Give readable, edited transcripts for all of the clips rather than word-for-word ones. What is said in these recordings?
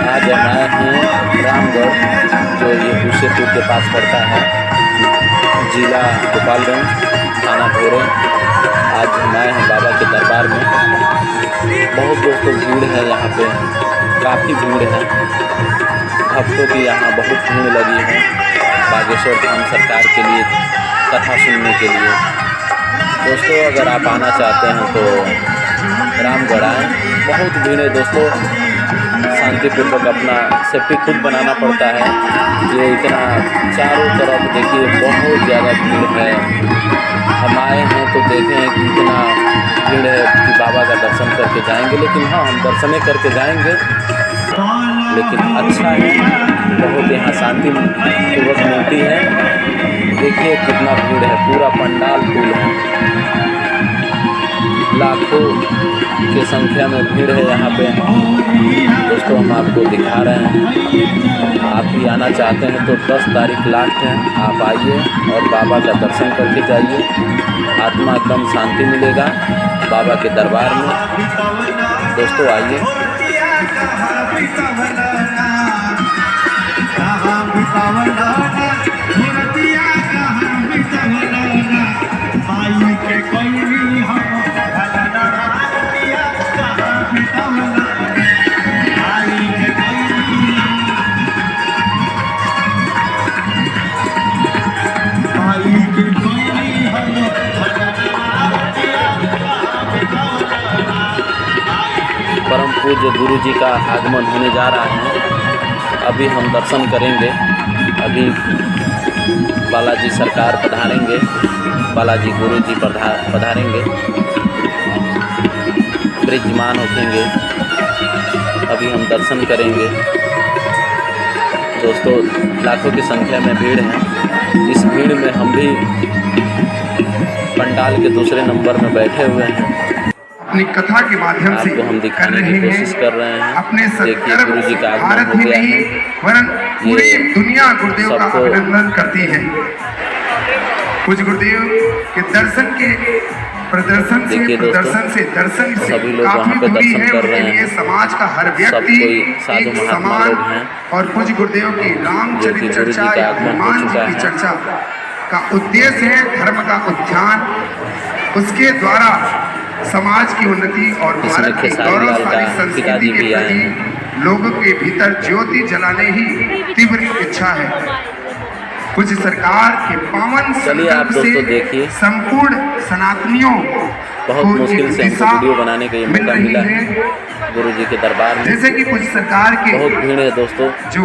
आज मैं हूँ रामगढ़, जो ये कुशेपुर के पास पड़ता है, जिला गोपालगंज, थाना भोरे। आज मैं हूँ बाबा के दरबार में। बहुत दोस्तों भीड़ है यहाँ पे, काफ़ी भीड़ है। भक्तों की यहाँ बहुत भीड़ लगी है बागेश्वर धाम सरकार के लिए कथा सुनने के लिए। दोस्तों अगर आप आना चाहते हैं तो रामगढ़ आएँ। बहुत भीड़ है दोस्तों, शांतिपूर्वक अपना सेफ्टी खुद बनाना पड़ता है। ये इतना चारों तरफ देखिए बहुत ज़्यादा भीड़ है। हम आए हैं तो देखें कि इतना भीड़ है कि बाबा का दर्शन करके जाएंगे। लेकिन हाँ, हम दर्शनें करके जाएंगे, लेकिन अच्छा है, बहुत यहाँ शांति पूर्वक मिलती है। देखिए कितना भीड़ है, पूरा पंडाल फूल है, लाखों की संख्या में भीड़ है यहाँ पे। दोस्तों हम आपको दिखा रहे हैं, आप भी आना चाहते हैं तो 10 तारीख लास्ट है। आप आइए और बाबा का दर्शन करके जाइए। आत्मा एकदम शांति मिलेगा बाबा के दरबार में। दोस्तों आइए। परम पूज्य गुरु जी का आगमन होने जा रहा है। अभी हम दर्शन करेंगे। अभी बालाजी सरकार पधारेंगे, बालाजी गुरु जी पधारेंगे, विराजमान होंगे। अभी हम दर्शन करेंगे। दोस्तों लाखों की संख्या में भीड़ है। इस भीड़ में हम भी पंडाल के दूसरे नंबर में बैठे हुए हैं। अपनी कथा के माध्यम से हम दिखाने की कोशिश कर रहे हैं। अपने देखिए गुरु जी का आगमन भारत हो ही गया नहीं है। वरन पूरी दुनिया गुरुदेव का सबको अभिनंदन करती है। कुछ गुरुदेव के दर्शन के प्रदर्शन से दर्शन से सभी लोग काफी वहाँ पे दूरी दर्शन है। कर रहे उनके लिए हैं। समाज का हर सब व्यक्ति कोई साधु एक महात्मा समान लोग हैं। और पूज्य गुरुदेव की रामचरित गुरु जी चर्चा का या आगमन हो हनुमान जी चुका की है। चर्चा का उद्देश्य है धर्म का उत्थान, उसके द्वारा समाज की उन्नति और भारत की गौरवशाली संस्कृति के प्रति लोगों के भीतर ज्योति जलाने ही तीव्र इच्छा है। कुछ सरकार के पावन संकल्प से संपूर्ण सनातनियों बहुत मुश्किल से हमको वीडियो बनाने का ये मौका मिला है गुरु जी के दरबार में। जैसे कि कुछ सरकार के बहुत भीड़ है दोस्तों। जो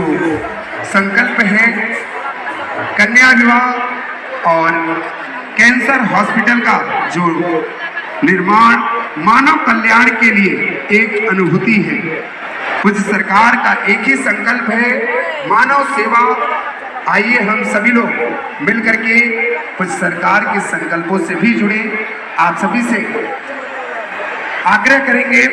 संकल्प है कन्या विवाह और कैंसर हॉस्पिटल का जो निर्माण मानव कल्याण के लिए एक अनुभूति है। कुछ सरकार का एक ही संकल्प है मानव सेवा। आइए हम सभी लोग मिलकर के कुछ सरकार के संकल्पों से भी जुड़े। आप सभी से आग्रह करेंगे।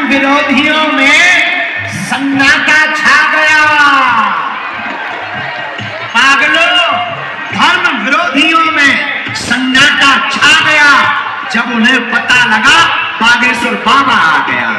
विरोधियों में सन्नाटा छा गया। पागलों, धर्म विरोधियों में सन्नाटा छा गया जब उन्हें पता लगा बागेश्वर बाबा आ गया।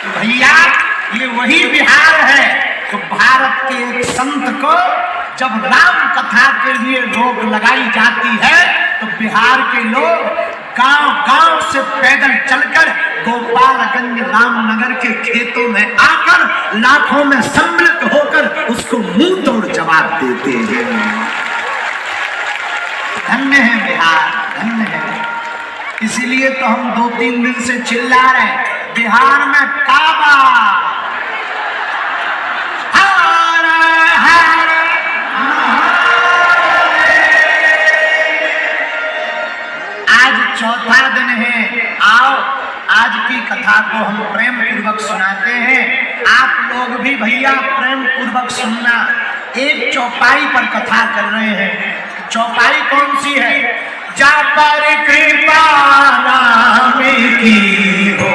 भैया ये वही बिहार है। तो भारत के एक संत को जब राम कथा के लिए रोक लगाई जाती है तो बिहार के लोग गांव-गांव से पैदल चलकर गोपालगंज रामनगर के खेतों में आकर लाखों में सम्मिलित होकर उसको मुंह तोड़ जवाब देते हैं। धन्य है बिहार, धन्य है। इसीलिए तो हम 2-3 दिन से चिल्ला रहे हैं, बिहार में काबा चौथा दिन है। आओ आज की कथा को हम प्रेम पूर्वक सुनाते हैं। आप लोग भी भैया प्रेम पूर्वक सुनना। एक चौपाई पर कथा कर रहे हैं। चौपाई कौन सी है? जा पर कृपा राम की हो,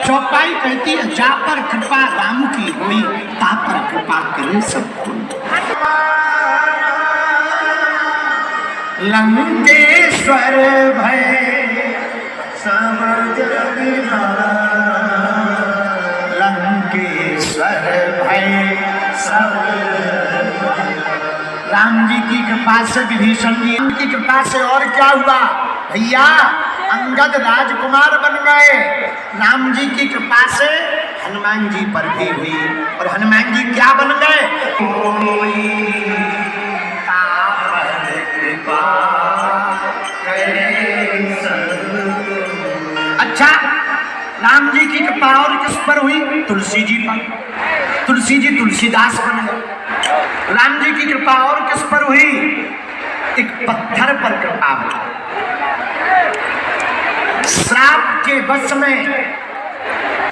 चौपाई कहती है जा पर कृपा राम की हुई, ता पर कृपा करे सबको। लंकेश्वर भय समझ लंकेश्वर भय सब। राम जी की कृपा से, विभीषण जी की कृपा से और क्या हुआ भैया? अंगद राजकुमार बन गए। राम जी की कृपा से हनुमान जी पर भी हुई। और हनुमान जी क्या बन गए? अच्छा, राम जी की कृपा और किस पर हुई? तुलसी जी पर। तुलसी जी तुलसीदास बन गए। राम जी की कृपा और किस पर हुई? एक पत्थर पर कृपा हुई। श्राप के वश में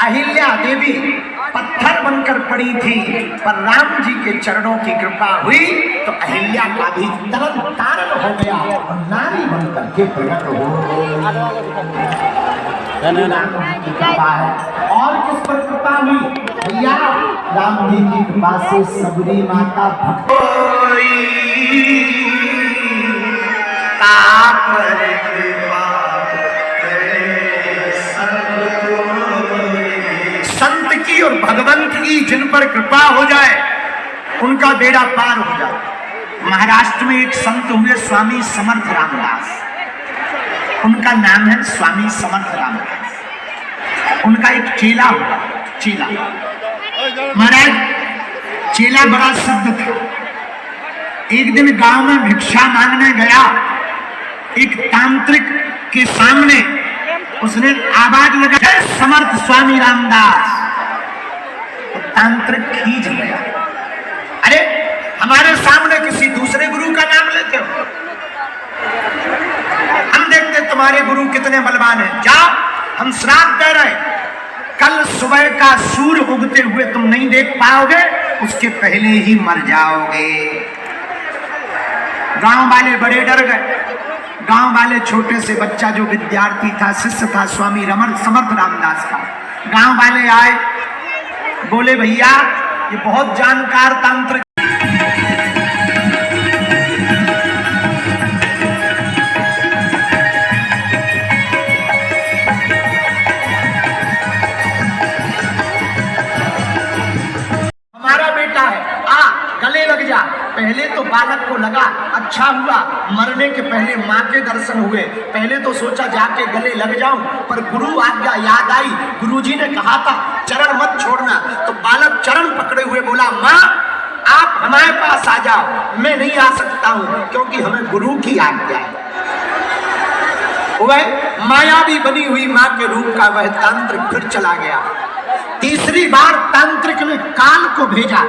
अहिल्या देवी पत्थर बनकर पड़ी थी, पर राम जी के चरणों की कृपा हुई तो अहिल्या का भी तरन तारण हो गया और नारी बनकर के प्रकट हो। कृपा है। और किस पर कृपा हुई भैया? राम जी की कृपा से सबरी माता संत की और भगवंत की जिन पर कृपा हो जाए उनका बेड़ा पार हो जाए। महाराष्ट्र में एक संत हुए स्वामी समर्थ रामदास। उनका नाम है स्वामी समर्थ रामदास। उनका एक चेला हुआ। चेला महाराज चेला बड़ा सिद्ध था। एक दिन गांव में भिक्षा मांगने गया। एक तांत्रिक के सामने उसने आवाज लगाई, समर्थ स्वामी रामदास। तो तांत्रिक खींच गया, अरे हमारे सामने किसी दूसरे गुरु का नाम लेते हो? हम देखते तुम्हारे गुरु कितने बलवान हैं। जाओ, हम श्राप दे रहे, कल सुबह का सूर्य उगते हुए तुम नहीं देख पाओगे, उसके पहले ही मर जाओगे। गांव वाले बड़े डर गए। गांव वाले छोटे से बच्चा जो विद्यार्थी था, शिष्य था स्वामी समर्थ रामदास का, गांव वाले आए, बोले भैया ये बहुत जानकार तांत्रिक हमारा बेटा है, गले लग जा। पहले तो बालक को लगा अच्छा हुआ, मरने के पहले माँ के दर्शन हुए। पहले तो सोचा जाके गले लग जाऊं, पर गुरु आज्ञा याद आई। गुरुजी ने कहा था चरण मत छोड़ना, तो बालक चरण पकड़े हुए बोला माँ आप हमारे पास आ जाओ। मैं नहीं आ सकता हूं क्योंकि हमें गुरु की आज्ञा है। वह मायावी बनी हुई मां के रूप का वह तांत्रिक फिर चला गया। तीसरी बार तांत्रिक ने काल को भेजा,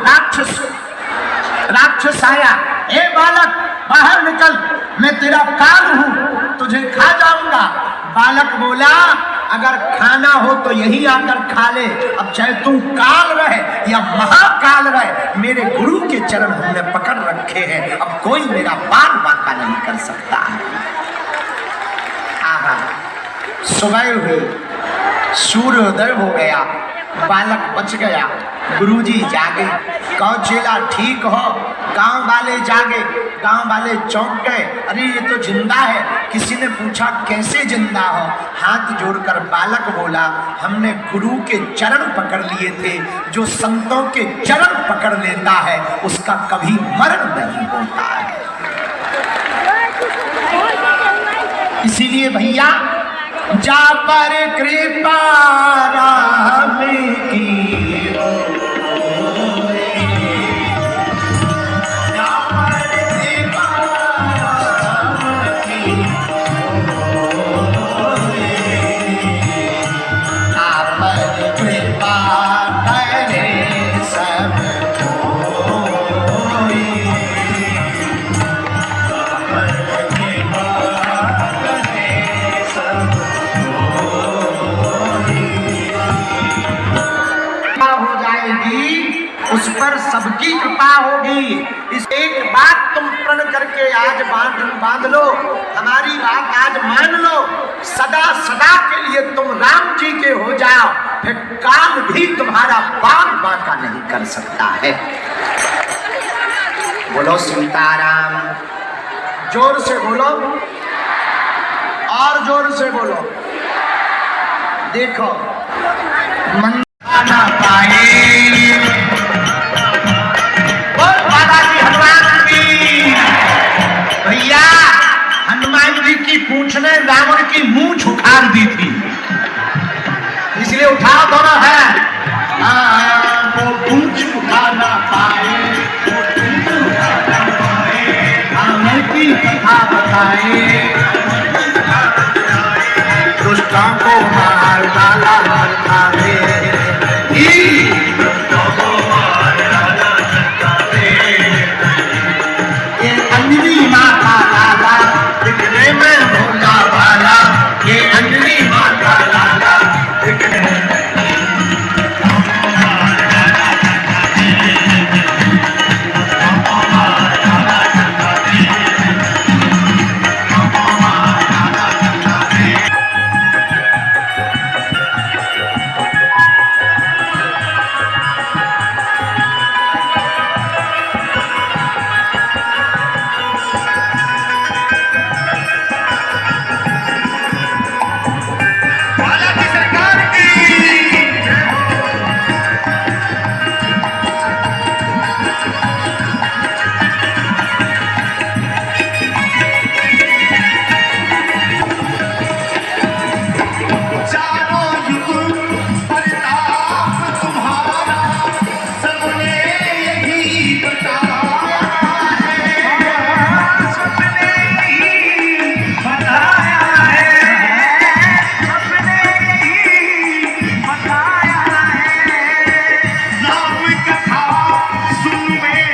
राक्षस आया, ए बालक बाहर निकल, मैं तेरा काल हूं, तुझे खा जाऊंगा। बालक बोला अगर खाना हो तो यही आकर खा ले, अब चाहे तू काल रहे या महाकाल रहे, मेरे गुरु के चरण हमने पकड़ रखे हैं, अब कोई मेरा बाल बांका नहीं कर सकता। आहा, सुबह हुई, सूर्योदय हो गया, बालक बच गया, गुरुजी जागे, कौचेला ठीक हो, गांव वाले जागे, गांव वाले चौंक गए, अरे ये तो जिंदा है। किसी ने पूछा कैसे जिंदा हो, हाथ जोड़कर बालक बोला हमने गुरु के चरण पकड़ लिए थे, जो संतों के चरण पकड़ लेता है उसका कभी मरण नहीं होता है। इसीलिए भैया जा पर कृपा राम की, उस पर सबकी कृपा होगी। इस एक बात तुम प्रण करके आज बांध लो, हमारी बात आज मान लो, सदा सदा के लिए तुम राम जी के हो जाओ, फिर काल भी तुम्हारा बाल बांका नहीं कर सकता है। बोलो सीताराम, जोर से बोलो और जोर से बोलो। देखो मन ना पाए, भैया हनुमान जी की पूंछ ने रावण की मूंछ उखाड़ दी थी, इसलिए उठाओ दोनों है, वो पूंछ उठा ना पाए, वो पूंछ उठा ना पाए, हमें की कथा बताए।